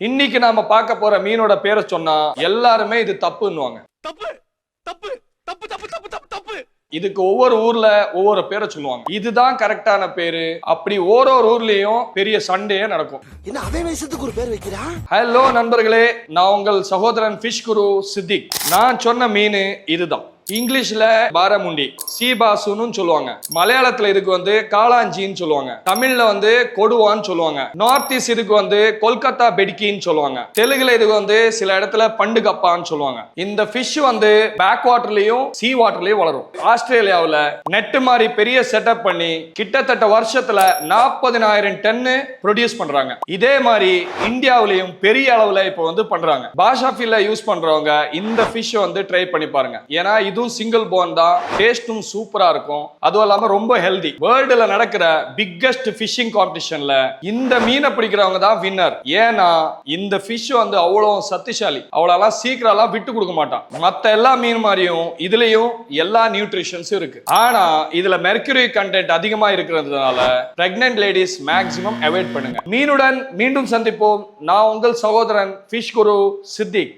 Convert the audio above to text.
இன்னைக்கு நாம பார்க்க போற மீனோட பேரை சொன்னா எல்லாருமே இது தப்புன்னுவாங்க. தப்பு தப்பு தப்பு தப்பு தப்பு தப்பு தப்பு. இதுக்கு ஒவ்வொரு ஊர்ல ஒவ்வொரு பேரை சொல்லுவாங்க. இதுதான் கரெக்டான பேரு. அப்படி ஒரு ஊர்லயும் பெரிய சண்டையே நடக்கும். என்ன அதே வயசுக்கு ஒரு பேர் வைக்கிறா? ஹலோ நண்பர்களே, நான் உங்கள் சகோதரன் ஃபிஷ் குரு சித்திக். நான் சொன்ன மீன் இதுதான். இங்கிலீஷ்ல பாரமுண்டி, சீபாசுன்னு சொல்லுவாங்க. மலையாளத்துல இதுக்கு வந்து காளாஞ்சின்னு சொல்லுவாங்க. தமிழ்ல வந்து கொடுவான்னு சொல்லுவாங்க. நார்த் ஈஸ்ட் இதுக்கு வந்து கொல்கத்தா பெடிக்கின்னு சொல்லுவாங்க. தெலுங்குல இதுக்கு வந்து சில இடத்துல பண்டு கப்பான்னு சொல்லுவாங்க. இந்த ஃபிஷ் வந்து பேக் வாட்டர்லயும் சீ வாட்டர்லயும் வளரும். ஆஸ்திரேலியாவுல நெட் மாதிரி பெரிய செட்டப் பண்ணி கிட்டத்தட்ட வருஷத்துல 40,000 டன்னு ப்ரொடியூஸ் பண்றாங்க. இதே மாதிரி இந்தியாவிலையும் பெரிய அளவுல இப்ப வந்து பண்றாங்க. பாஷா ஃபீல்ல யூஸ் பண்றவங்க இந்த ஃபிஷ் வந்து ட்ரை பண்ணி பாருங்க. ஏன்னா இதுவும் சிங்கிள் போன் தான், டேஸ்டும் சூப்பரா இருக்கும். அதுவும் இல்லாம ரொம்ப ஹெல்தி. வேர்ல்டுல நடக்கிற பிக்கெஸ்ட் ஃபிஷிங் காம்படிஷன்ல இந்த மீனை பிடிக்கிறவங்க தான் வின்னர். ஏன்னா இந்த ஃபிஷ் வந்து அவ்வளவு சக்திசாலி. அவ்வளவு சீக்கிரம் விட்டு கொடுக்க மாட்டான். மத்த எல்லா மீன் மாதிரியும் இதுலயும் எல்லா நியூட்ரிஷன்ஸும் இருக்கு. ஆனா இதுல மெர்க்குரி கண்டென்ட் அதிகமா இருக்கிறதுனால பிரெக்னன்ட் லேடிஸ் மேக்ஸிமம் அவாய்ட் பண்ணுங்க. மீனுடன் மீண்டும் சந்திப்போம். நான் உங்கள் சகோதரன் ஃபிஷ் குரு சித்திக்.